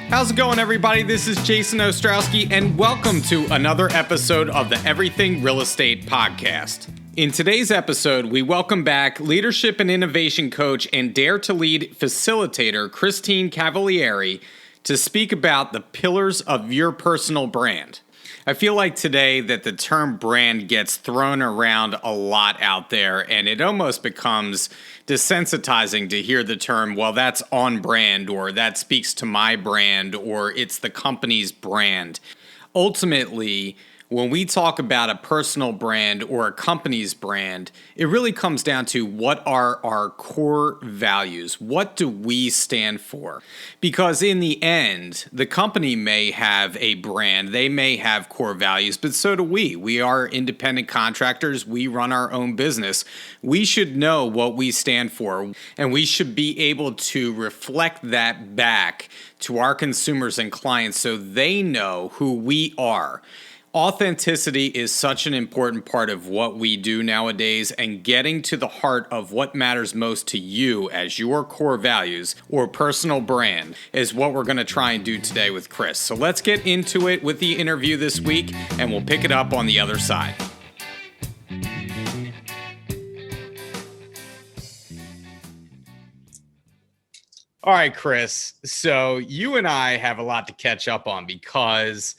How's it going, everybody? This is Jason Ostrowski, and welcome to another episode of the Everything Real Estate Podcast. In today's episode, we welcome back leadership and innovation coach and Dare to Lead facilitator, Cavalieri, to speak about the pillars of your personal brand. I feel like today that the term brand gets thrown around a lot out there, and it almost becomes desensitizing to hear the term, well, that's on brand, or that speaks to my brand, or it's the company's brand. Ultimately, when we talk about a personal brand or a company's brand, it really comes down to what are our core values? What do we stand for? Because in the end, the company may have a brand, they may have core values, but so do we. We are independent contractors, we run our own business. We should know what we stand for, and we should be able to reflect that back to our consumers and clients so they know who we are. Authenticity is such an important part of what we do nowadays, and getting to the heart of what matters most to you as your core values or personal brand is what we're going to try and do today with Chris. So let's get into it with the interview this week, and we'll pick it up on the other side. All right, Chris. So you and I have a lot to catch up on because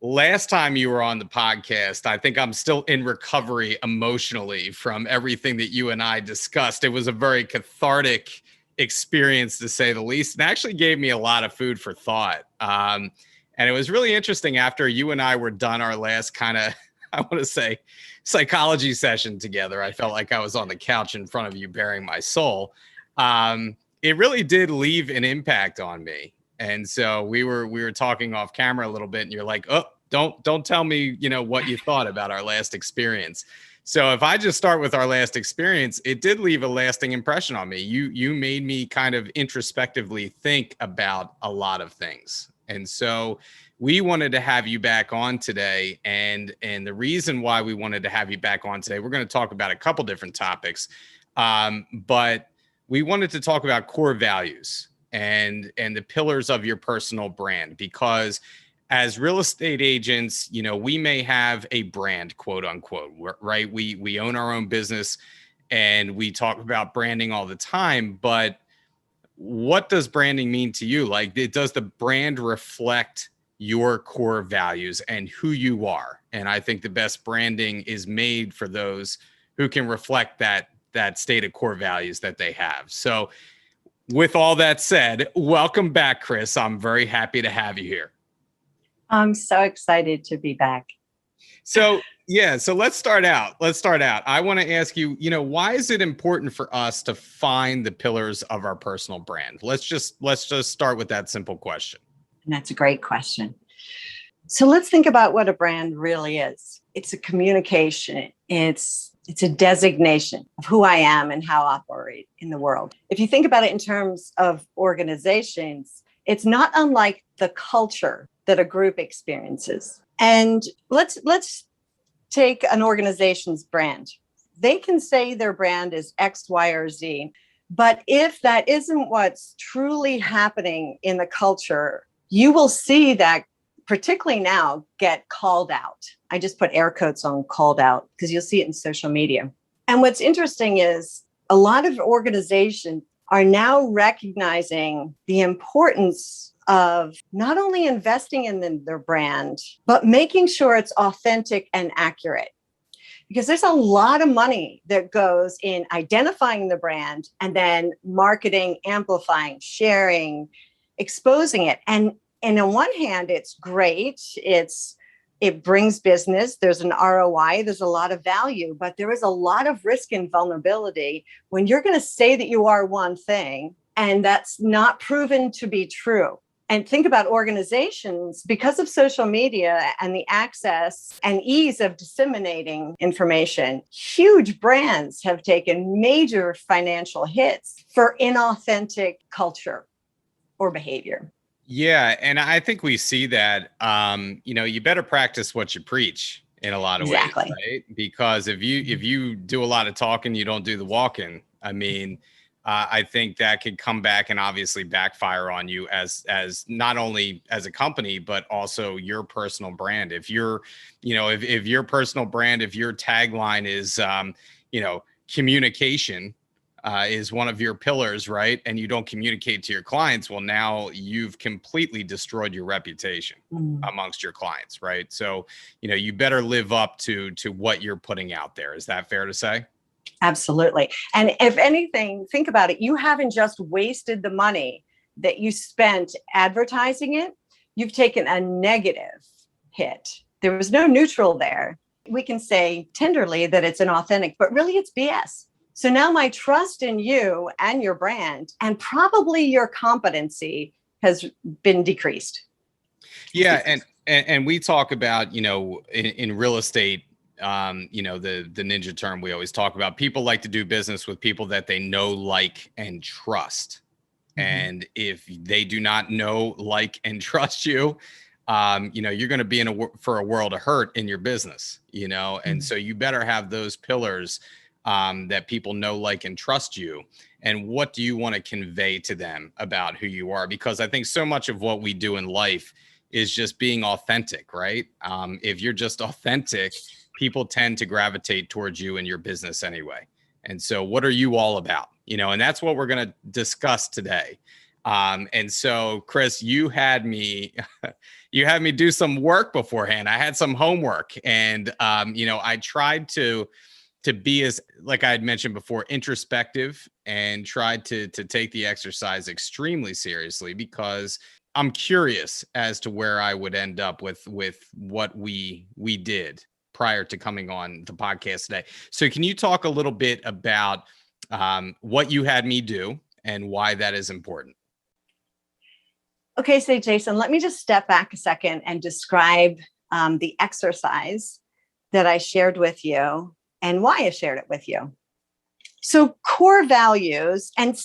last time you were on the podcast, I think I'm still in recovery emotionally from everything that you and I discussed. It was a very cathartic experience, to say the least, and actually gave me a lot of food for thought. And it was really interesting after you and I were done our last kind of, I want to say, psychology session together. I felt like I was on the couch in front of you bearing my soul. It really did leave an impact on me. And so we were talking off camera a little bit, and you're like, "Oh, don't tell me, what you thought about our last experience." So if I just start with our last experience, it did leave a lasting impression on me. You made me kind of introspectively think about a lot of things. And so we wanted to have you back on today. And the reason why we wanted to have you back on today, we're going to talk about a couple different topics. But we wanted to talk about core values and the pillars of your personal brand, because as real estate agents, we may have a brand, quote unquote, right? We own our own business and we talk about branding all the time, but what does branding mean to you? Like, does the brand reflect your core values and who you are? And I think the best branding is made for those who can reflect that state of core values that they have. So with all that said, welcome back, Chris. I'm very happy to have you here. I'm so excited to be back. So let's start out. I want to ask you, why is it important for us to find the pillars of our personal brand? Let's just start with that simple question. And that's a great question. So let's think about what a brand really is. It's a communication. It's a designation of who I am and how I operate in the world. If you think about it in terms of organizations, it's not unlike the culture that a group experiences. And let's take an organization's brand. They can say their brand is X, Y, or Z, but if that isn't what's truly happening in the culture, you will see that, particularly now, get called out. I just put air quotes on called out because you'll see it in social media. And what's interesting is a lot of organizations are now recognizing the importance of not only investing in their brand, but making sure it's authentic and accurate. Because there's a lot of money that goes in identifying the brand and then marketing, amplifying, sharing, exposing it. And on one hand, it's great. It brings business. There's an ROI. There's a lot of value, but there is a lot of risk and vulnerability when you're going to say that you are one thing and that's not proven to be true. And think about organizations, because of social media and the access and ease of disseminating information, huge brands have taken major financial hits for inauthentic culture or behavior. Yeah. And I think we see that, you better practice what you preach in a lot of ways, right? Because if you do a lot of talking, you don't do the walking. I mean, I think that could come back and obviously backfire on you as not only as a company, but also your personal brand. If if your personal brand, if your tagline is, communication is one of your pillars, right? And you don't communicate to your clients, well, now you've completely destroyed your reputation amongst your clients, right? So, you better live up to what you're putting out there. Is that fair to say? Absolutely. And if anything, think about it. You haven't just wasted the money that you spent advertising it. You've taken a negative hit. There was no neutral there. We can say tenderly that it's inauthentic, but really it's BS. So now my trust in you and your brand and probably your competency has been decreased. Yeah. And we talk about, in real estate, the ninja term we always talk about, people like to do business with people that they know, like, and trust. And if they do not know, like, and trust you, you're going to be for a world of hurt in your business, and so you better have those pillars that people know, like, and trust you. And what do you want to convey to them about who you are? Because I think so much of what we do in life is just being authentic, right? If you're just authentic, people tend to gravitate towards you and your business anyway. And so what are you all about? And that's what we're going to discuss today. And so, Chris, you had me do some work beforehand. I had some homework, and I tried to be, as like I had mentioned before, introspective, and tried to take the exercise extremely seriously, because I'm curious as to where I would end up with what we did prior to coming on the podcast today. So can you talk a little bit about what you had me do and why that is important? Okay, so Jason, let me just step back a second and describe the exercise that I shared with you and why I shared it with you. So core values, and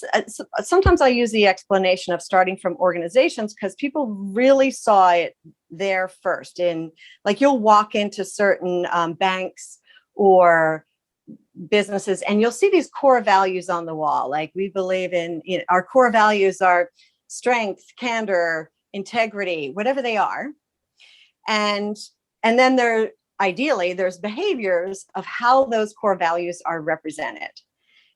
sometimes I use the explanation of starting from organizations because people really saw it there first. Like you'll walk into certain banks or businesses and you'll see these core values on the wall. Like we believe in, our core values are strength, candor, integrity, whatever they are. And then there's behaviors of how those core values are represented.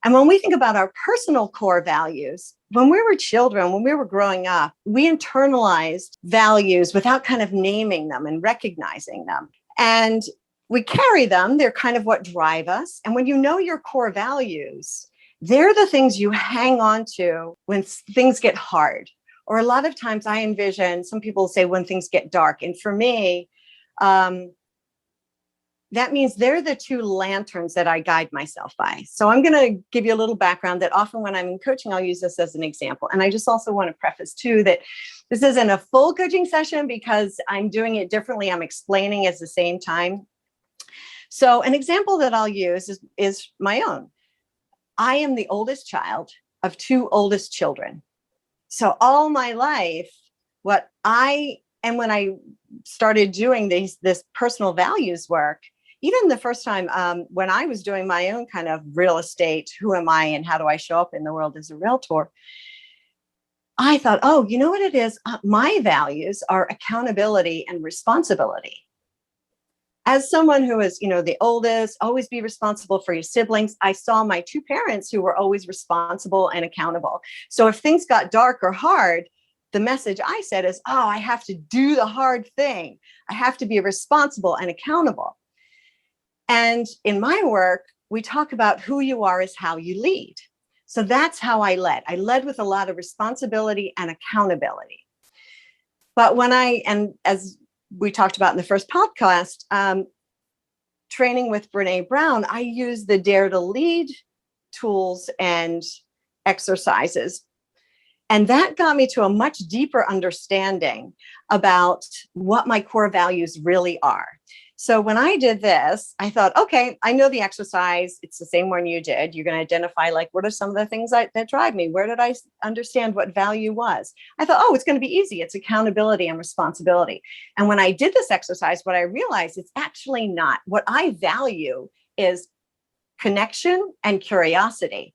And when we think about our personal core values, when we were children, when we were growing up, we internalized values without kind of naming them and recognizing them. And we carry them. They're kind of what drive us. And when you know your core values, they're the things you hang on to when things get hard. Or a lot of times I envision, some people say when things get dark. And for me, that means they're the two lanterns that I guide myself by. So I'm going to give you a little background that often when I'm in coaching, I'll use this as an example. And I just also want to preface too that this isn't a full coaching session because I'm doing it differently. I'm explaining at the same time. So an example that I'll use is my own. I am the oldest child of two oldest children. So all my life, when I started doing this personal values work, even the first time when I was doing my own kind of real estate, who am I and how do I show up in the world as a realtor? I thought, oh, you know what it is? My values are accountability and responsibility. As someone who is, the oldest, always be responsible for your siblings. I saw my two parents who were always responsible and accountable. So if things got dark or hard, the message I said is, oh, I have to do the hard thing. I have to be responsible and accountable. And in my work, we talk about who you are is how you lead. So that's how I led. I led with a lot of responsibility and accountability. But as we talked about in the first podcast, training with Brene Brown, I use the Dare to Lead tools and exercises. And that got me to a much deeper understanding about what my core values really are. So when I did this, I thought, okay, I know the exercise. It's the same one you did. You're going to identify, like, what are some of the things that drive me? Where did I understand what value was? I thought, oh, it's going to be easy. It's accountability and responsibility. And when I did this exercise, what I realized it's actually not. What I value is connection and curiosity.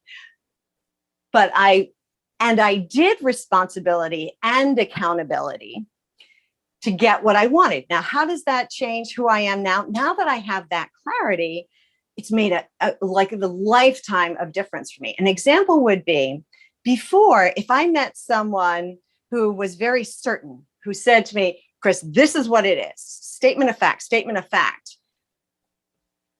but I did responsibility and accountability to get what I wanted. Now, how does that change who I am now? Now that I have that clarity, it's made like the lifetime of difference for me. An example would be before, if I met someone who was very certain, who said to me, Chris, this is what it is. Statement of fact, statement of fact.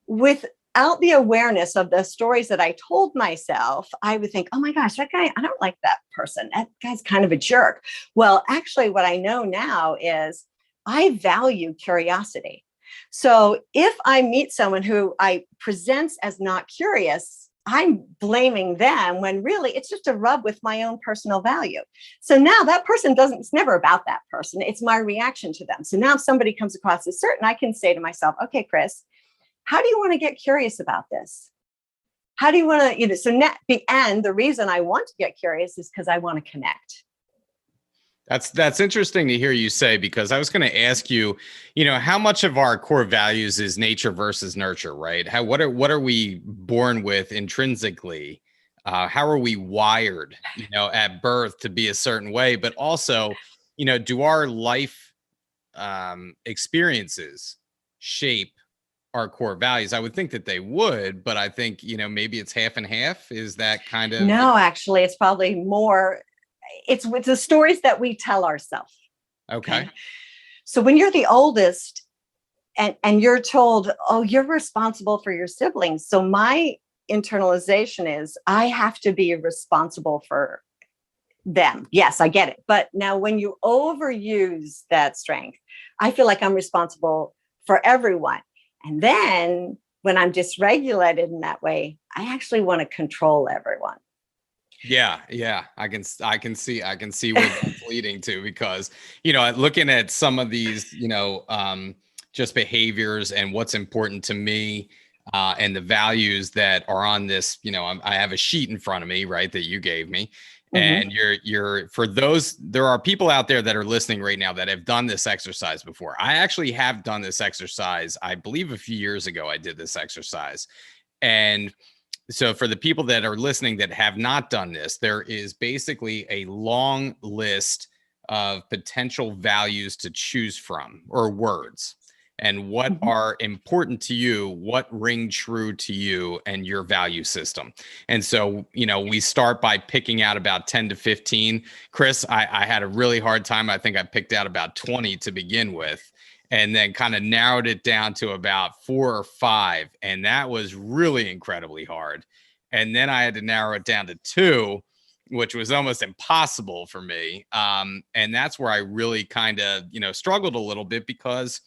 Without the awareness of the stories that I told myself, I would think, oh my gosh, that guy, I don't like that person. That guy's kind of a jerk. Well, actually, what I know now is I value curiosity. So if I meet someone who I presents as not curious, I'm blaming them when really it's just a rub with my own personal value. So now that person it's never about that person. It's my reaction to them. So now if somebody comes across as certain, I can say to myself, okay, Chris, how do you want to get curious about this? How do you want to, so and the reason I want to get curious is because I want to connect. That's interesting to hear you say, because I was going to ask you, how much of our core values is nature versus nurture, right? What are we born with intrinsically? How are we wired, at birth to be a certain way? But also, do our life experiences shape our core values? I would think that they would, but I think, maybe it's half and half. Is that kind of? No, actually, it's probably more. It's with the stories that we tell ourselves. Okay. So when you're the oldest and you're told, oh, you're responsible for your siblings. So my internalization is I have to be responsible for them. Yes, I get it. But now when you overuse that strength, I feel like I'm responsible for everyone. And then when I'm dysregulated in that way, I actually want to control everyone. Yeah. I can see where that's leading to, because, looking at some of these, just behaviors and what's important to me, and the values that are on this, I have a sheet in front of me, right, that you gave me. And for those, there are people out there that are listening right now that have done this exercise before. I actually have done this exercise. I believe a few years ago, I did this exercise. And so for the people that are listening that have not done this, there is basically a long list of potential values to choose from, or words, and what are important to you, what ring true to you and your value system. And so, we start by picking out about 10 to 15. Chris, I had a really hard time. I think I picked out about 20 to begin with, and then kind of narrowed it down to about 4 or 5. And that was really incredibly hard. And then I had to narrow it down to 2, which was almost impossible for me. And that's where I really kind of, struggled a little bit, because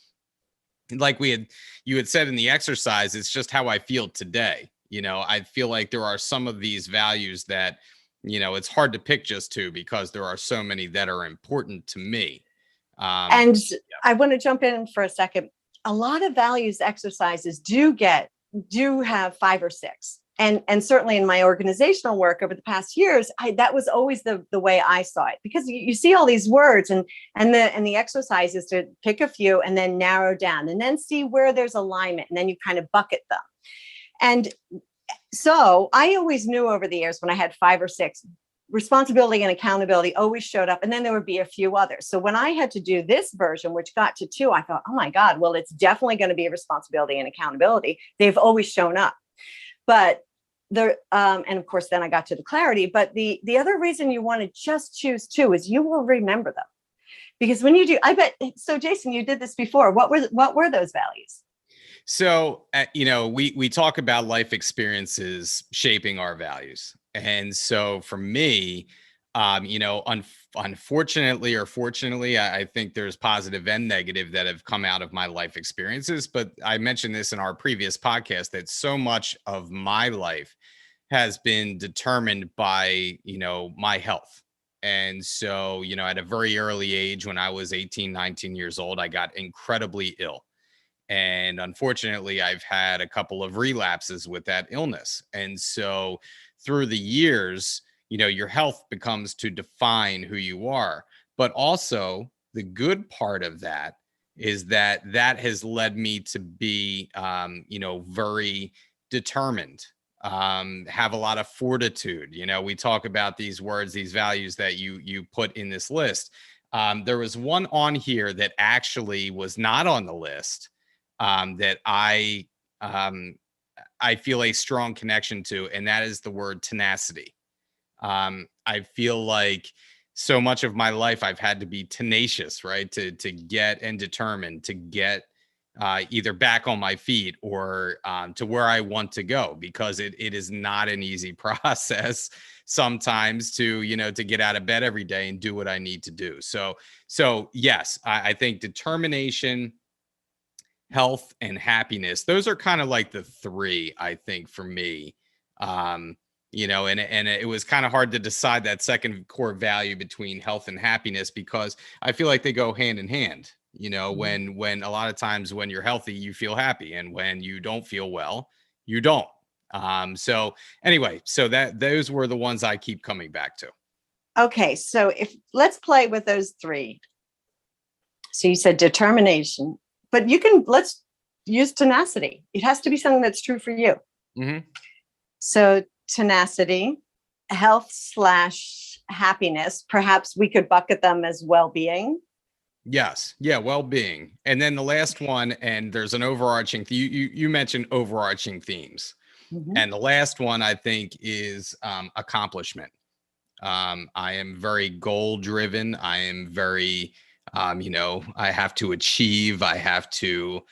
like you had said in the exercise, it's just how I feel today. I feel like there are some of these values that, it's hard to pick just 2, because there are so many that are important to me. And I want to jump in for a second. A lot of values exercises do have 5 or 6. And certainly in my organizational work over the past years, that was always the way I saw it, because you see all these words and the exercise is to pick a few and then narrow down and then see where there's alignment, and then you kind of bucket them. And so I always knew over the years, when I had 5 or 6, responsibility and accountability always showed up, and then there would be a few others. So when I had to do this version, which got to 2, I thought, oh my God, well, it's definitely going to be responsibility and accountability. They've always shown up. But and of course, then I got to the clarity. But the other reason you want to just choose 2 is you will remember them, because when you do, I bet. So Jason, you did this before. What were those values? So, we talk about life experiences shaping our values. And so for me, unfortunately or fortunately, I think there's positive and negative that have come out of my life experiences. But I mentioned this in our previous podcast, that so much of my life has been determined by, my health. And so, at a very early age, when I was 18, 19 years old, I got incredibly ill. And unfortunately, I've had a couple of relapses with that illness. And so through the years, your health becomes to define who you are. But also, the good part of that is that has led me to be, very determined have a lot of fortitude. We talk about these words, these values that you put in this list. There was one on here that actually was not on the list, that I feel a strong connection to, and that is the word tenacity. I feel like so much of my life I've had to be tenacious, right? To get, and determined to get either back on my feet or to where I want to go, because it is not an easy process sometimes to get out of bed every day and do what I need to do. So yes, I think determination, health, and happiness, those are kind of like the three, I think, for me. And it was kind of hard to decide that second core value between health and happiness, because I feel like they go hand in hand. When a lot of times when you're healthy, you feel happy, and when you don't feel well, you don't. So anyway, so those were the ones I keep coming back to. Okay, so let's play with those three. So you said determination, but let's use tenacity. It has to be something that's true for you. Mm-hmm. So tenacity, health / happiness. Perhaps we could bucket them as well-being. Yes. Yeah. Well-being. And then the last one, and there's an overarching, you mentioned overarching themes. Mm-hmm. And the last one, I think, is accomplishment. I am very goal driven. I am very, I have to achieve, I have to,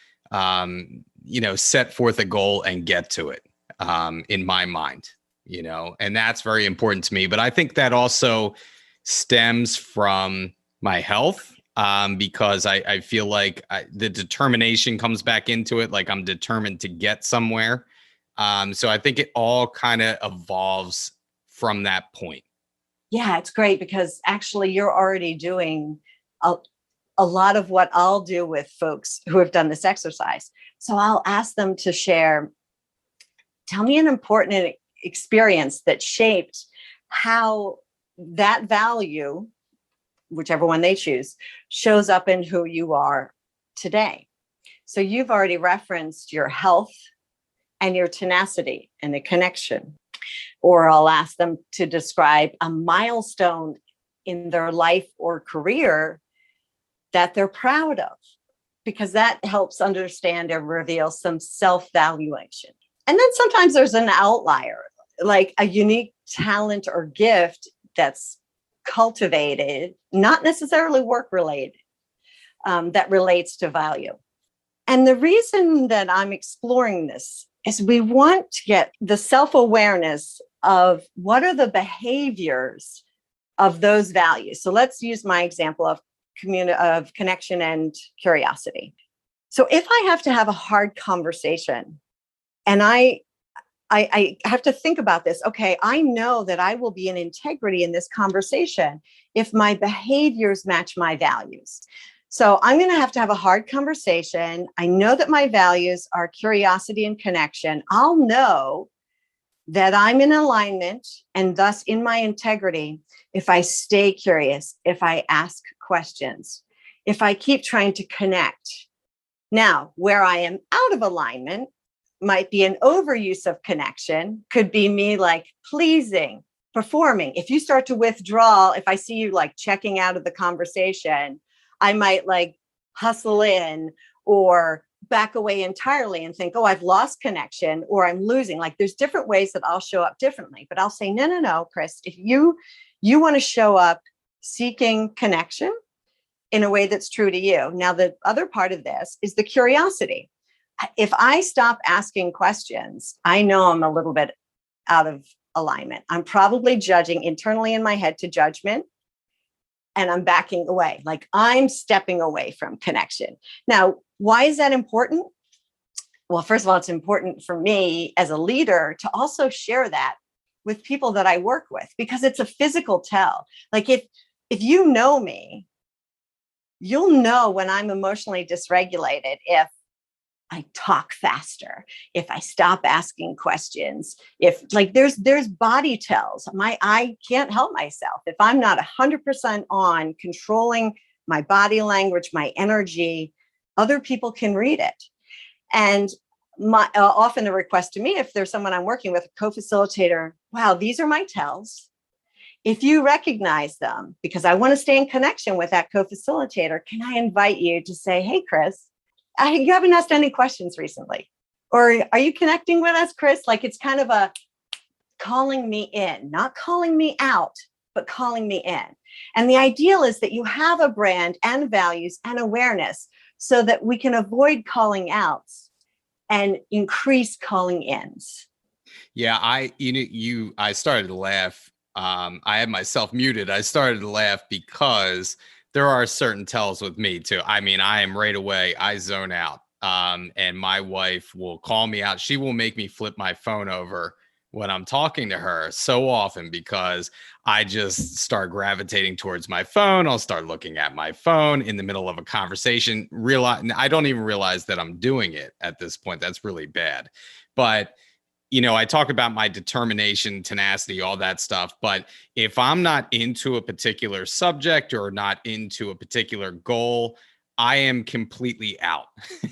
set forth a goal and get to it, in my mind, and that's very important to me. But I think that also stems from my health, because I feel like the determination comes back into it. Like I'm determined to get somewhere. So I think it all kind of evolves from that point. Yeah, it's great, because actually you're already doing a lot of what I'll do with folks who have done this exercise. So I'll ask them to share, tell me an important experience that shaped how that value, whichever one they choose, shows up in who you are today. So you've already referenced your health and your tenacity and the connection. Or I'll ask them to describe a milestone in their life or career that they're proud of, because that helps understand and reveal some self-valuation. And then sometimes there's an outlier, like a unique talent or gift that's cultivated, not necessarily work related, that relates to value. And the reason that I'm exploring this is we want to get the self-awareness of what are the behaviors of those values. So let's use my example of connection and curiosity. So if I have to have a hard conversation, and I have to think about this, okay, I know that I will be in integrity in this conversation if my behaviors match my values. So I'm going to have a hard conversation. I know that my values are curiosity and connection. I'll know that I'm in alignment and thus in my integrity if I stay curious, if I ask questions, if I keep trying to connect. Now, where I am out of alignment might be an overuse of connection, could be me like pleasing, performing. If you start to withdraw, if I see you like checking out of the conversation, I might like hustle in or back away entirely and think, oh, I've lost connection or I'm losing. Like there's different ways that I'll show up differently, but I'll say, no, Chris, if you want to show up seeking connection in a way that's true to you. Now, the other part of this is the curiosity. If I stop asking questions, I know I'm a little bit out of alignment. I'm probably judging internally in my head to judgment, and I'm backing away. Like I'm stepping away from connection. Now, why is that important? Well, first of all, it's important for me as a leader to also share that with people that I work with, because it's a physical tell. Like if you know me, you'll know when I'm emotionally dysregulated if I talk faster, if I stop asking questions, if like there's body tells. I can't help myself. If I'm not 100% on controlling my body language, my energy, other people can read it. And often a request to me, if there's someone I'm working with, a co-facilitator, wow, these are my tells. If you recognize them, because I want to stay in connection with that co-facilitator, can I invite you to say, hey, Chris, you haven't asked any questions recently. Or are you connecting with us, Chris? Like, it's kind of a calling me in, not calling me out, but calling me in. And the ideal is that you have a brand and values and awareness so that we can avoid calling outs and increase calling ins. Yeah, I started to laugh. I had myself muted. I started to laugh because there are certain tells with me too. I mean, I am right away, I zone out. And my wife will call me out. She will make me flip my phone over when I'm talking to her so often because I just start gravitating towards my phone. I'll start looking at my phone in the middle of a conversation. I don't even realize that I'm doing it at this point. That's really bad. But I talk about my determination, tenacity, all that stuff. But if I'm not into a particular subject or not into a particular goal, I am completely out.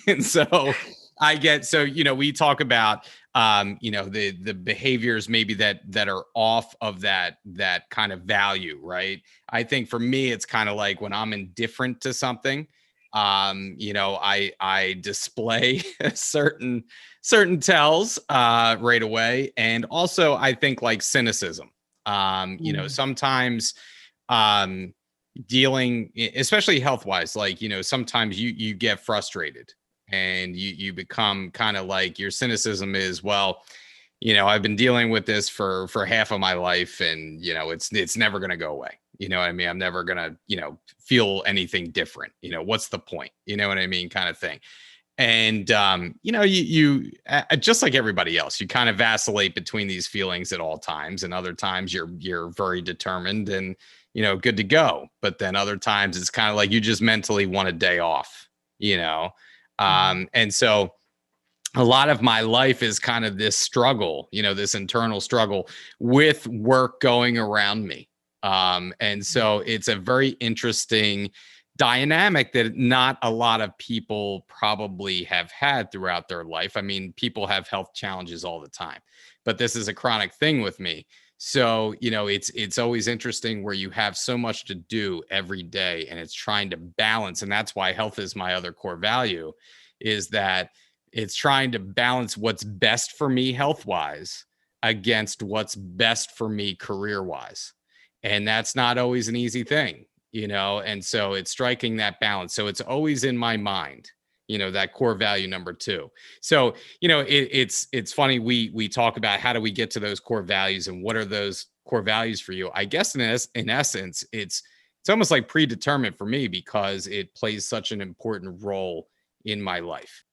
And so we talk about, the behaviors maybe that are off of that kind of value, right? I think for me, it's kind of like when I'm indifferent to something, I display certain tells right away. And also I think like cynicism, sometimes dealing, especially health wise, like, sometimes you get frustrated and you become kind of like your cynicism is, well, I've been dealing with this for half of my life and, it's never going to go away. You know what I mean? I'm never going to, feel anything different. What's the point? You know what I mean? Kind of thing. And, you just like everybody else, you kind of vacillate between these feelings at all times. And other times you're very determined and, good to go. But then other times it's kind of like you just mentally want a day off, and so a lot of my life is kind of this struggle, this internal struggle with work going around me. And so it's a very interesting dynamic that not a lot of people probably have had throughout their life. I mean, people have health challenges all the time, but this is a chronic thing with me. So, it's always interesting where you have so much to do every day and it's trying to balance. And that's why health is my other core value, is that it's trying to balance what's best for me health wise against what's best for me career wise. And that's not always an easy thing, and so it's striking that balance. So it's always in my mind, that core value number 2. So, it's funny. We talk about how do we get to those core values and what are those core values for you? I guess in essence, it's almost like predetermined for me because it plays such an important role in my life.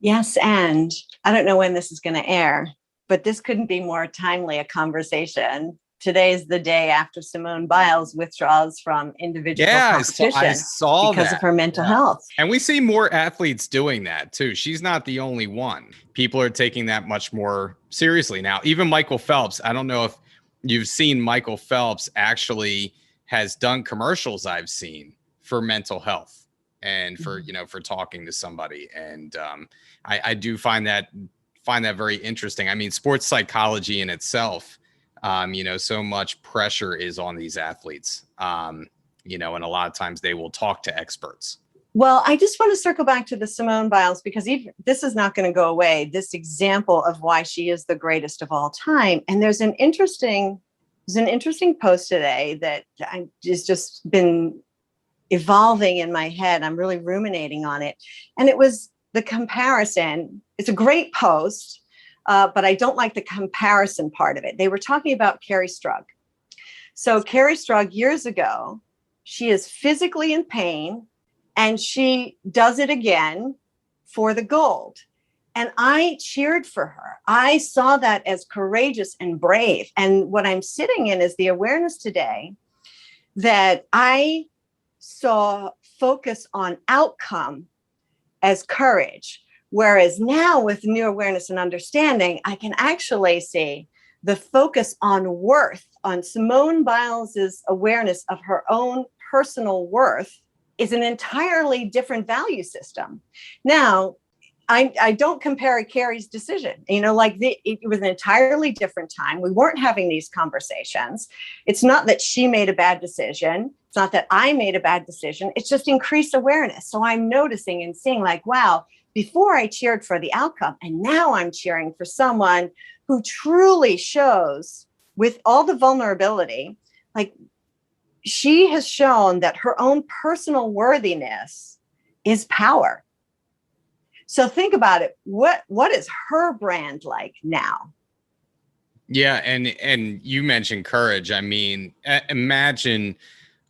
Yes. And I don't know when this is going to air, but this couldn't be more timely a conversation. Today's the day after Simone Biles withdraws from individual competition I saw because that. of her mental health. And we see more athletes doing that too. She's not the only one. People are taking that much more seriously now. Even Michael Phelps. I don't know if you've seen Michael Phelps actually has done commercials I've seen for mental health and for, for talking to somebody. And I do find that very interesting. I mean, sports psychology in itself, so much pressure is on these athletes, and a lot of times they will talk to experts. Well, I just want to circle back to the Simone Biles because this is not going to go away. This example of why she is the greatest of all time. And there's an interesting post today that has just been evolving in my head. I'm really ruminating on it. And it was the comparison. It's a great post. But I don't like the comparison part of it. They were talking about Carrie Strug. So Carrie Strug, years ago, she is physically in pain and she does it again for the gold. And I cheered for her. I saw that as courageous and brave. And what I'm sitting in is the awareness today that I saw focus on outcome as courage. Whereas now with new awareness and understanding, I can actually see the focus on worth, on Simone Biles's awareness of her own personal worth is an entirely different value system. Now, I don't compare Carrie's decision. Like it was an entirely different time. We weren't having these conversations. It's not that she made a bad decision. It's not that I made a bad decision. It's just increased awareness. So I'm noticing and seeing like, wow, before I cheered for the outcome, and now I'm cheering for someone who truly shows with all the vulnerability, like she has shown that her own personal worthiness is power. So think about it. What is her brand like now? Yeah, and you mentioned courage. I mean, imagine.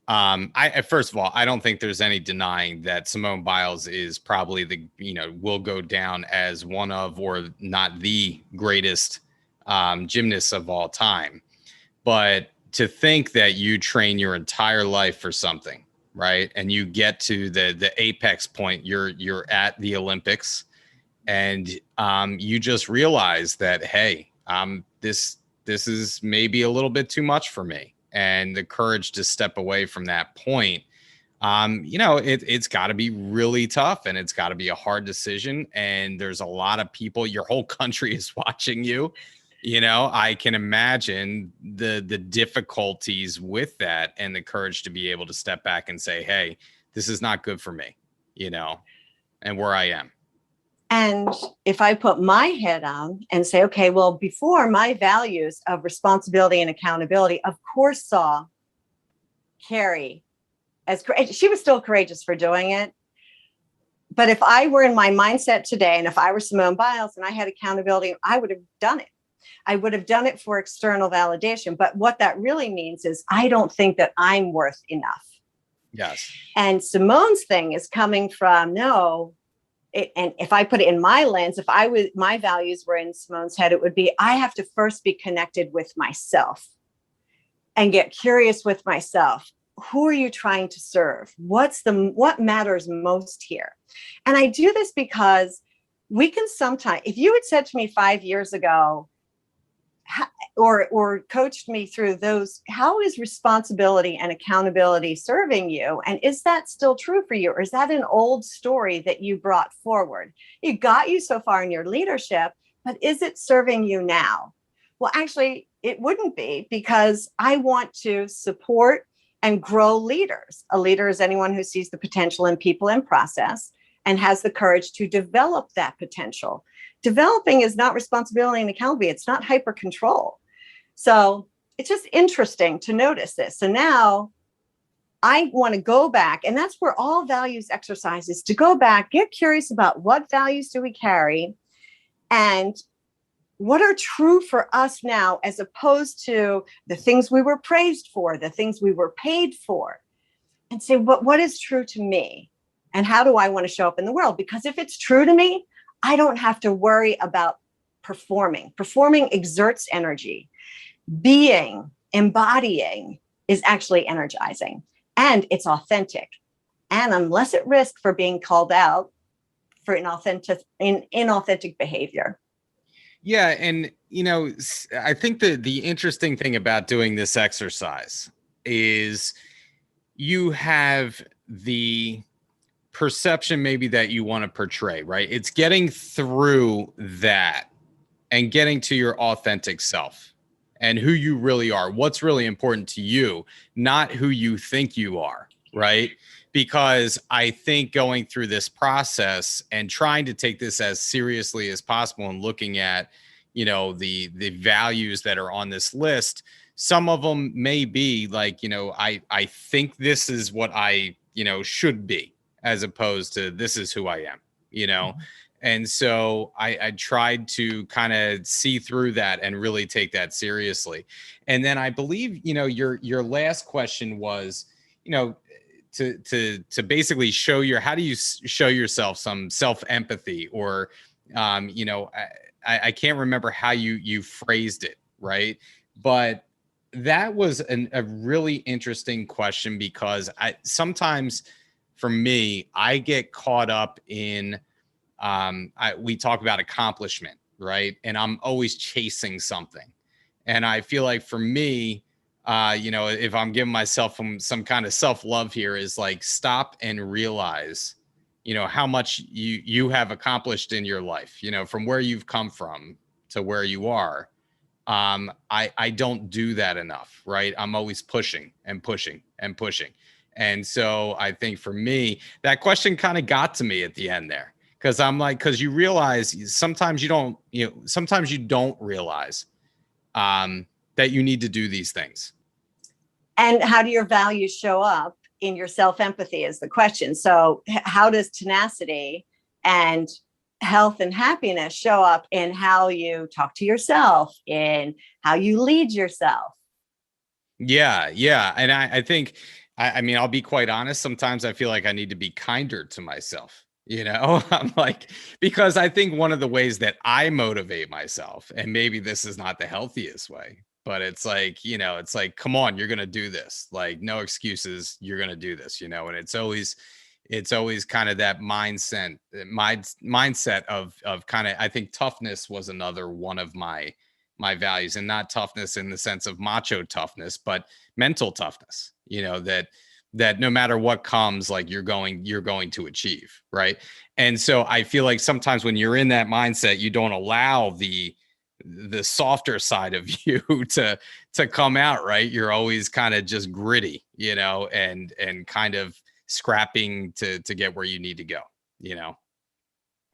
I first of all, I don't think there's any denying that Simone Biles is probably will go down as one of, or not the greatest gymnast of all time. But to think that you train your entire life for something, right? And you get to the apex point, you're at the Olympics, and you just realize that, hey, this is maybe a little bit too much for me, and the courage to step away from that point. It's got to be really tough, and it's got to be a hard decision. And there's a lot of people, your whole country is watching you. I can imagine the difficulties with that, and the courage to be able to step back and say, hey, this is not good for me, and where I am. And if I put my head on and say, okay, well, before, my values of responsibility and accountability, of course, saw Carrie as she was still courageous for doing it. But if I were in my mindset today, and if I were Simone Biles and I had accountability, I would have done it. I would have done it for external validation. But what that really means is I don't think that I'm worth enough. Yes. And Simone's thing is coming from, no. And if I put it in my lens, if my values were in Simone's head, it would be, I have to first be connected with myself and get curious with myself. Who are you trying to serve? What matters most here? And I do this because we can sometimes, if you had said to me 5 years ago, or coached me through those, how is responsibility and accountability serving you? And is that still true for you? Or is that an old story that you brought forward? It got you so far in your leadership, but is it serving you now? Well, actually, it wouldn't be, because I want to support and grow leaders. A leader is anyone who sees the potential in people and process and has the courage to develop that potential. Developing is not responsibility and accountability. It's not hyper control. So it's just interesting to notice this. So now I want to go back, and that's where all values exercises, to go back, get curious about what values do we carry and what are true for us now, as opposed to the things we were praised for, the things we were paid for, and say, what is true to me? And how do I want to show up in the world? Because if it's true to me, I don't have to worry about performing. Performing exerts energy. Being, embodying is actually energizing, and it's authentic. And I'm less at risk for being called out for inauthentic behavior. Yeah. And, I think the interesting thing about doing this exercise is you have the perception maybe that you want to portray, right? It's getting through that and getting to your authentic self and who you really are, what's really important to you, not who you think you are, right? Because I think going through this process and trying to take this as seriously as possible and looking at, the values that are on this list, some of them may be like, I think this is what I, should be, as opposed to this is who I am, Mm-hmm. And so I tried to kind of see through that and really take that seriously. And then I believe, your last question was, to basically how do you show yourself some self-empathy, or, I can't remember how you phrased it, right? But that was a really interesting question, because sometimes for me, I get caught up in, we talk about accomplishment, right? And I'm always chasing something. And I feel like for me, if I'm giving myself some kind of self-love here, is like, stop and realize, how much you have accomplished in your life, from where you've come from to where you are. I don't do that enough, right? I'm always pushing and pushing and pushing. And so I think for me, that question kind of got to me at the end there. Cause I'm like, cause you realize sometimes sometimes you don't realize that you need to do these things. And how do your values show up in your self-empathy is the question. So how does tenacity and health and happiness show up in how you talk to yourself, in how you lead yourself? Yeah. Yeah. And I think, I mean, I'll be quite honest. Sometimes I feel like I need to be kinder to myself. I'm like, because I think one of the ways that I motivate myself, and maybe this is not the healthiest way, but it's like, it's like, come on, you're going to do this. Like, no excuses. You're going to do this, and it's always kind of that mindset of kind of, I think toughness was another one of my values, and not toughness in the sense of macho toughness, but mental toughness, that no matter what comes, like you're going to achieve. Right. And so I feel like sometimes when you're in that mindset, you don't allow the softer side of you to come out. Right. You're always kind of just gritty, and kind of scrapping to get where you need to go.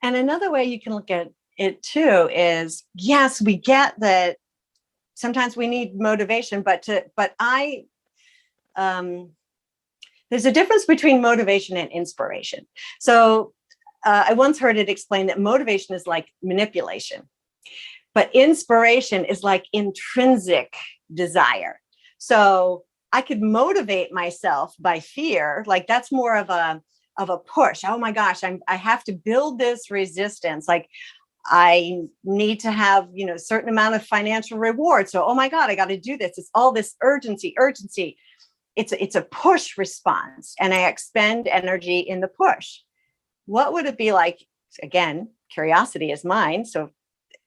And another way you can look at it too is, yes, we get that sometimes we need motivation, but there's a difference between motivation and inspiration. So I once heard it explained that motivation is like manipulation, but inspiration is like intrinsic desire. So I could motivate myself by fear, like that's more of a push. Oh my gosh, I have to build this resistance. Like I need to have, a certain amount of financial reward. So, oh my God, I got to do this. It's all this urgency. It's a push response, and I expend energy in the push. What would it be like? Again, curiosity is mine. So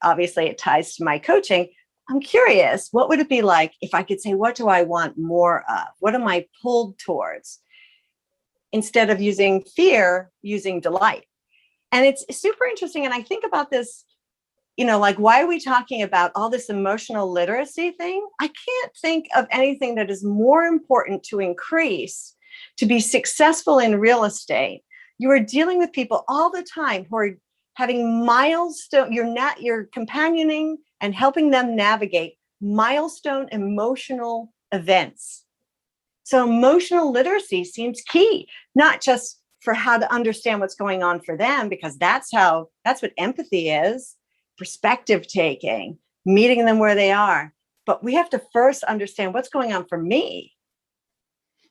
obviously it ties to my coaching. I'm curious, what would it be like if I could say, what do I want more of? What am I pulled towards? Instead of using fear, using delight. And it's super interesting. And I think about this, like, why are we talking about all this emotional literacy thing? I can't think of anything that is more important to increase, to be successful in real estate. You are dealing with people all the time who are having milestone, you're companioning and helping them navigate milestone emotional events. So emotional literacy seems key, not just for how to understand what's going on for them, because that's what empathy is, perspective taking, meeting them where they are. But we have to first understand what's going on for me.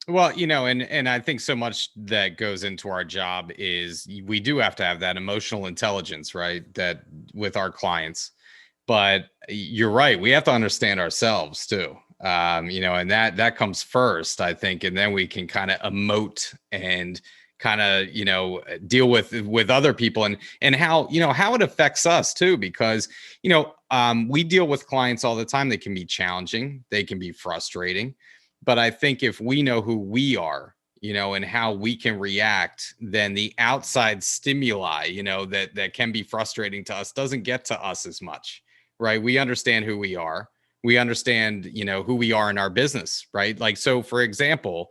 Well, and I think so much that goes into our job is we do have to have that emotional intelligence, right? That with our clients. But you're right. We have to understand ourselves too. And that comes first, I think. And then we can kind of emote and kind of, deal with other people and how it affects us too, because, we deal with clients all the time. They can be challenging. They can be frustrating. But I think if we know who we are, and how we can react, then the outside stimuli, that can be frustrating to us doesn't get to us as much, right? We understand who we are. We understand, who we are in our business, right? Like, so for example,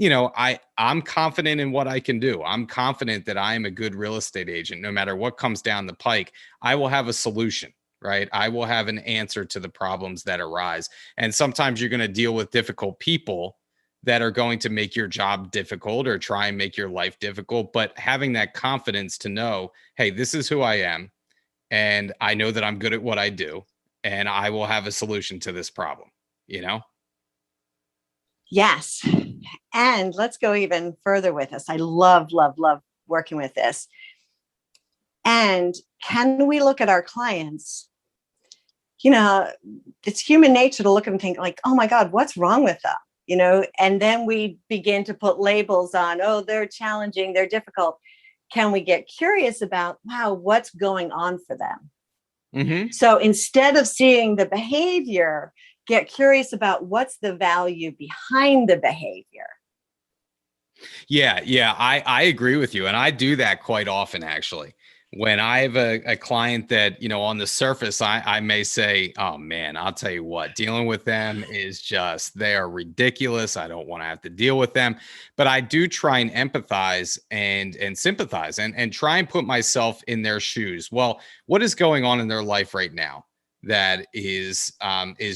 I'm confident in what I can do. I'm confident that I am a good real estate agent. No matter what comes down the pike, I will have a solution, right? I will have an answer to the problems that arise. And sometimes you're going to deal with difficult people that are going to make your job difficult or try and make your life difficult. But having that confidence to know, hey, this is who I am. And I know that I'm good at what I do. And I will have a solution to this problem, Yes. And let's go even further with this. I love, love, love working with this. And can we look at our clients? It's human nature to look at them and think like, oh my God, what's wrong with them? And then we begin to put labels on, oh, they're challenging, they're difficult. Can we get curious about, wow, what's going on for them? Mm-hmm. So instead of seeing the behavior, get curious about what's the value behind the behavior. Yeah, I agree with you. And I do that quite often, actually. When I have a client that, on the surface, I may say, oh man, I'll tell you what, dealing with them is just, they are ridiculous. I don't want to have to deal with them. But I do try and empathize and sympathize and try and put myself in their shoes. Well, what is going on in their life right now that is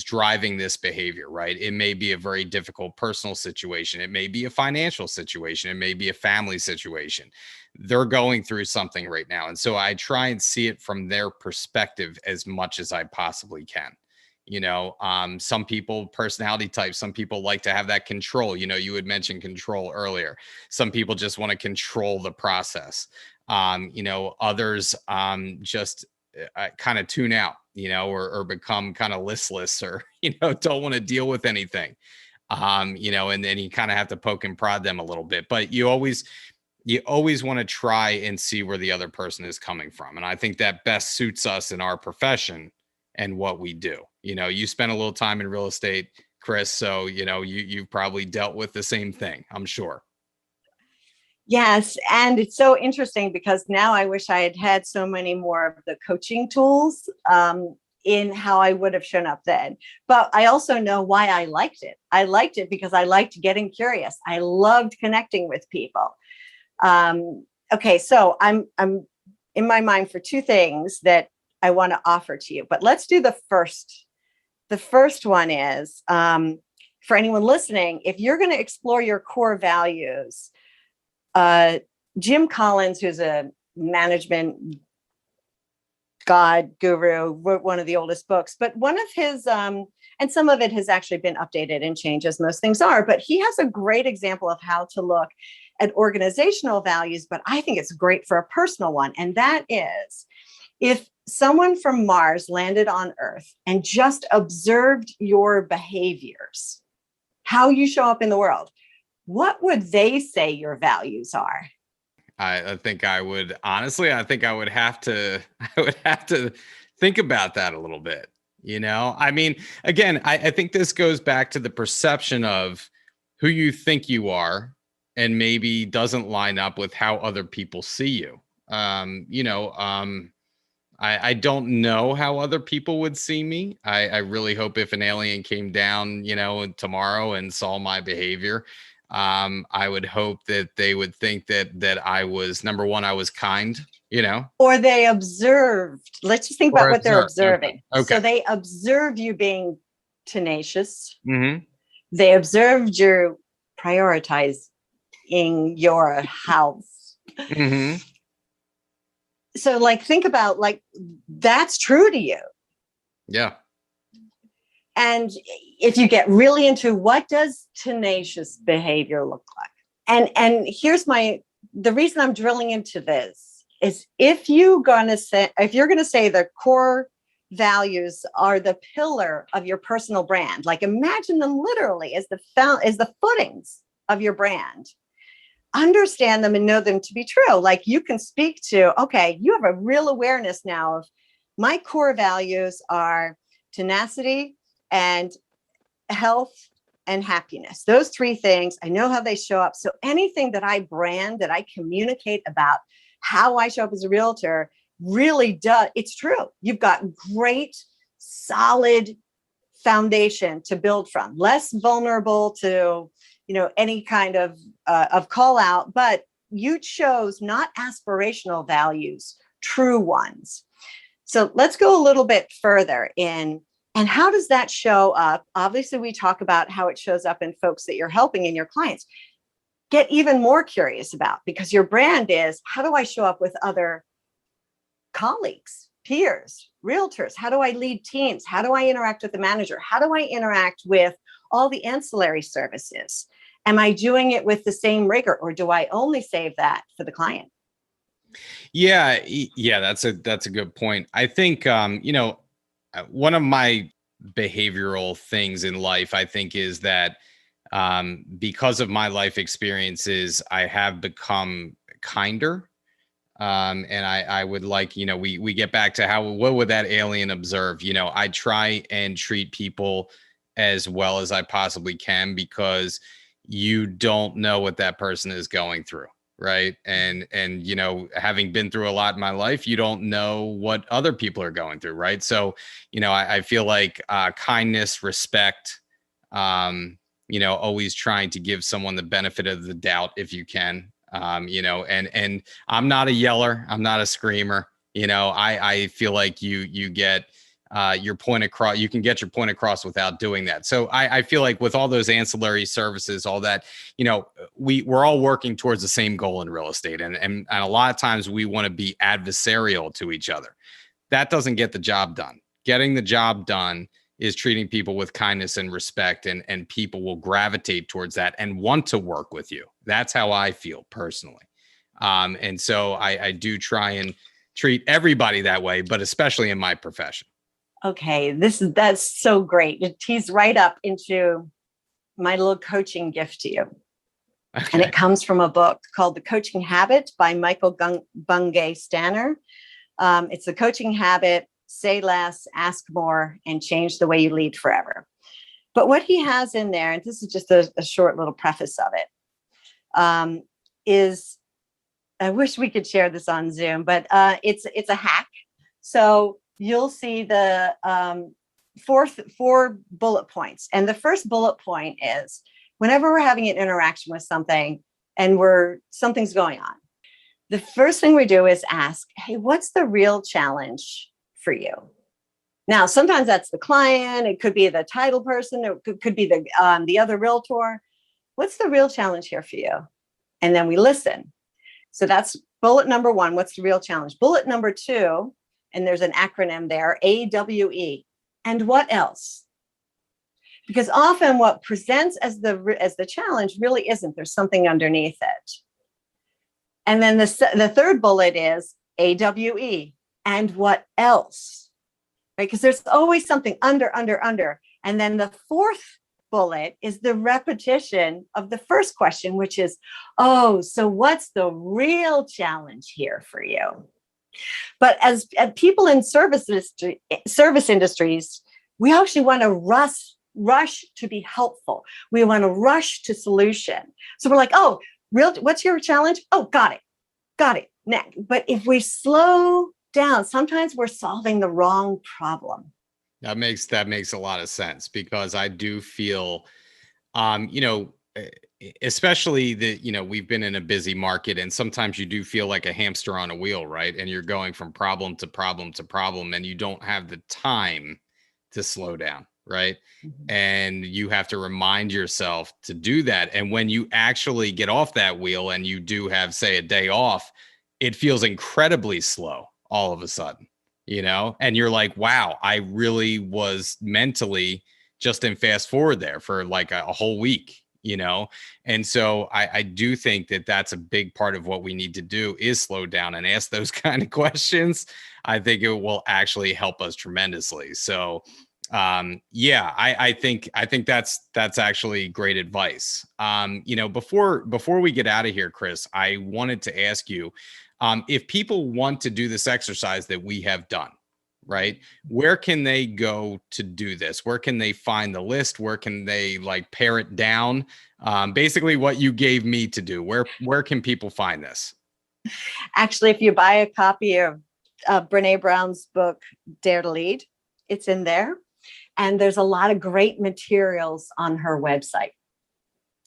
driving this behavior, right? It may be a very difficult personal situation. It may be a financial situation. It may be a family situation. They're going through something right now. And so I try and see it from their perspective as much as I possibly can. Some people, personality types, some people like to have that control. You had mentioned control earlier. Some people just want to control the process. Others just kind of tune out, or become kind of listless, or, don't want to deal with anything. And then you kind of have to poke and prod them a little bit, but you always want to try and see where the other person is coming from. And I think that best suits us in our profession and what we do. You spent a little time in real estate, Chris, so, you've probably dealt with the same thing, I'm sure. Yes. And it's so interesting because now I wish I had had so many more of the coaching tools in how I would have shown up then. But I also know why I liked it. I liked it because I liked getting curious. I loved connecting with people. Okay, so I'm in my mind for two things that I want to offer to you. But let's do the first. The first one is for anyone listening, if you're going to explore your core values, Jim Collins, who's a management god guru, wrote one of the oldest books, but one of his, and some of it has actually been updated and changed, as most things are, but he has a great example of how to look at organizational values, but I think it's great for a personal one. And that is, if someone from Mars landed on Earth and just observed your behaviors, how you show up in the world, what would they say your values are? I think I would have to I would have to think about that a little bit. I mean, again, I think this goes back to the perception of who you think you are and maybe doesn't line up with how other people see you. I don't know how other people would see me. I really hope if an alien came down, tomorrow and saw my behavior, I would hope that they would think that I was, number one, I was kind, Or they observed. Let's just think about what they're observing. Okay. So they observe you being tenacious. Mm-hmm. They observed you prioritizing your house. Mm-hmm. So think about that's true to you. Yeah. And if you get really into what does tenacious behavior look like? And here's the reason I'm drilling into this is if you're going to say the core values are the pillar of your personal brand, imagine them literally as the footings of your brand. Understand them and know them to be true. You can speak to, okay, you have a real awareness now of my core values are tenacity and health and happiness. Those three things, I know how they show up. So anything that I brand, that I communicate about how I show up as a realtor really does, it's true. You've got great, solid foundation to build from, less vulnerable to any kind of call out, but you chose not aspirational values, true ones. So let's go a little bit further in, and how does that show up? Obviously, we talk about how it shows up in folks that you're helping and your clients. Get even more curious about, because your brand is, how do I show up with other colleagues, peers, realtors? How do I lead teams? How do I interact with the manager? How do I interact with all the ancillary services? Am I doing it with the same rigor, or do I only save that for the client? Yeah, that's a good point. I think one of my behavioral things in life, I think, is that because of my life experiences, I have become kinder. And I would like, we get back to what would that alien observe? I try and treat people as well as I possibly can, because you don't know what that person is going through. Right. And, having been through a lot in my life, you don't know what other people are going through. Right. So, I feel like kindness, respect, always trying to give someone the benefit of the doubt if you can, and I'm not a yeller. I'm not a screamer. I feel like you get your point across. You can get your point across without doing that. So I feel like with all those ancillary services, all that, we're all working towards the same goal in real estate. And a lot of times we want to be adversarial to each other. That doesn't get the job done. Getting the job done is treating people with kindness and respect, and people will gravitate towards that and want to work with you. That's how I feel personally. And so I do try and treat everybody that way, but especially in my profession. Okay, that's so great. It tees right up into my little coaching gift to you. Okay. And it comes from a book called The Coaching Habit by Michael Bungay Stanner. It's the coaching habit: say less, ask more, and change the way you lead forever. But what he has in there, and this is just a short little preface of it, is, I wish we could share this on Zoom, but it's a hack. So you'll see the four bullet points. And the first bullet point is, whenever we're having an interaction with something and something's going on, the first thing we do is ask, hey, what's the real challenge for you? Now, sometimes that's the client. It could be the title person. It could be the other realtor. What's the real challenge here for you? And then we listen. So that's bullet number one. What's the real challenge? Bullet number two, and there's an acronym there, AWE. And what else? Because often what presents as the challenge really isn't. There's something underneath it. And then the third bullet is AWE. And what else? Right? Because there's always something under. And then the fourth bullet is the repetition of the first question, which is, oh, so what's the real challenge here for you? But as people in service industries, we actually want to rush to be helpful. We want to rush to solution. So we're like, oh, what's your challenge? Oh, got it. Next. But if we slow down, sometimes we're solving the wrong problem. That makes a lot of sense, because I do feel, especially that, we've been in a busy market, and sometimes you do feel like a hamster on a wheel, right? And you're going from problem to problem to problem, and you don't have the time to slow down, right? Mm-hmm. And you have to remind yourself to do that. And when you actually get off that wheel and you do have, say, a day off, it feels incredibly slow all of a sudden, and you're like, wow, I really was mentally just in fast forward there for like a whole week, And so I do think that that's a big part of what we need to do is slow down and ask those kind of questions. I think it will actually help us tremendously. So I think that's actually great advice. Before we get out of here, Chris, I wanted to ask you, if people want to do this exercise that we have done, right? Where can they go to do this? Where can they find the list? Where can they pare it down? Basically what you gave me to do. Where can people find this? Actually, if you buy a copy of Brene Brown's book, Dare to Lead, it's in there. And there's a lot of great materials on her website.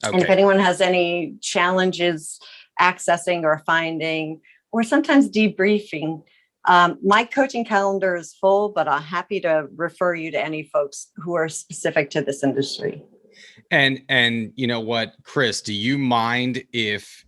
Okay. And if anyone has any challenges accessing or finding, or sometimes debriefing, my coaching calendar is full, but I'm happy to refer you to any folks who are specific to this industry. And you know what, Chris, do you mind if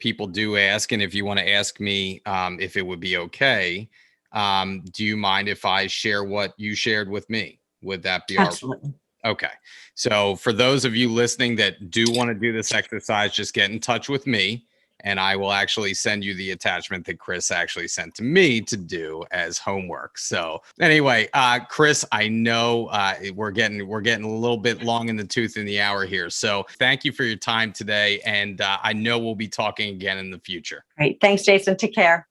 people do ask, and if you want to ask me if it would be okay, do you mind if I share what you shared with me? Would that be Absolutely. Okay. So for those of you listening that do want to do this exercise, just get in touch with me, and I will actually send you the attachment that Chris actually sent to me to do as homework. So anyway, Chris, I know we're getting a little bit long in the tooth in the hour here. So thank you for your time today. And I know we'll be talking again in the future. Great. Thanks, Jason. Take care.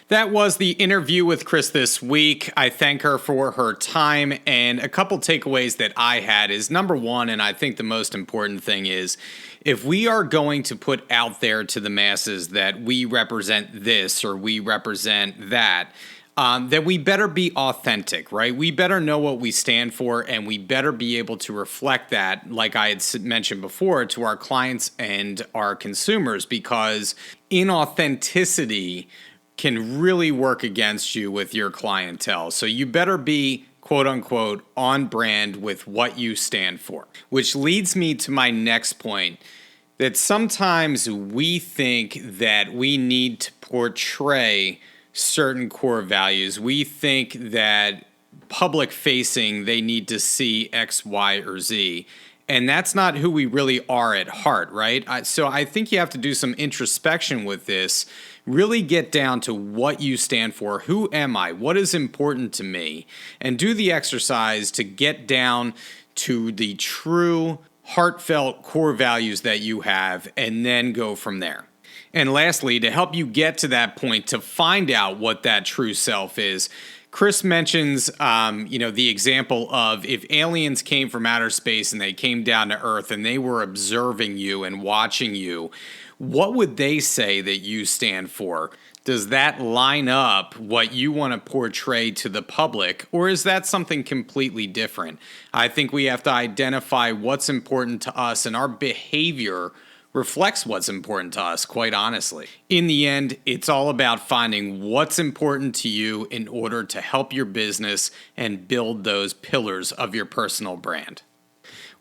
That was the interview with Chris this week. I thank her for her time, and a couple takeaways that I had is number one, and I think the most important thing is, if we are going to put out there to the masses that we represent this or we represent that, that we better be authentic, right? We better know what we stand for, and we better be able to reflect that, like I had mentioned before, to our clients and our consumers, because inauthenticity can really work against you with your clientele. So you better be, quote unquote, on brand with what you stand for. Which leads me to my next point, that sometimes we think that we need to portray certain core values. We think that public facing, they need to see X, Y, or Z. And that's not who we really are at heart, right? So I think you have to do some introspection with this. Really get down to what you stand for. Who am I? What is important to me? And do the exercise to get down to the true, heartfelt core values that you have, and then go from there. And lastly, to help you get to that point, to find out what that true self is, Chris mentions, the example of if aliens came from outer space and they came down to Earth and they were observing you and watching you, what would they say that you stand for? Does that line up what you want to portray to the public, or is that something completely different? I think we have to identify what's important to us, and our behavior reflects what's important to us, quite honestly. In the end, it's all about finding what's important to you in order to help your business and build those pillars of your personal brand.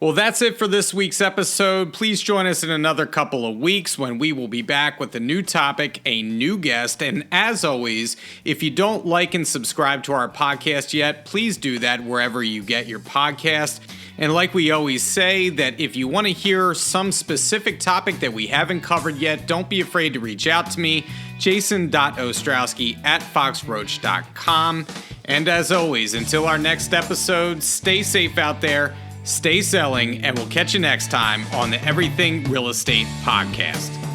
Well, that's it for this week's episode. Please join us in another couple of weeks when we will be back with a new topic, a new guest. And as always, if you don't like and subscribe to our podcast yet, please do that wherever you get your podcast. And like we always say, that if you want to hear some specific topic that we haven't covered yet, don't be afraid to reach out to me, jason.ostrowski@foxroach.com. And as always, until our next episode, stay safe out there, stay selling, and we'll catch you next time on the Everything Real Estate Podcast.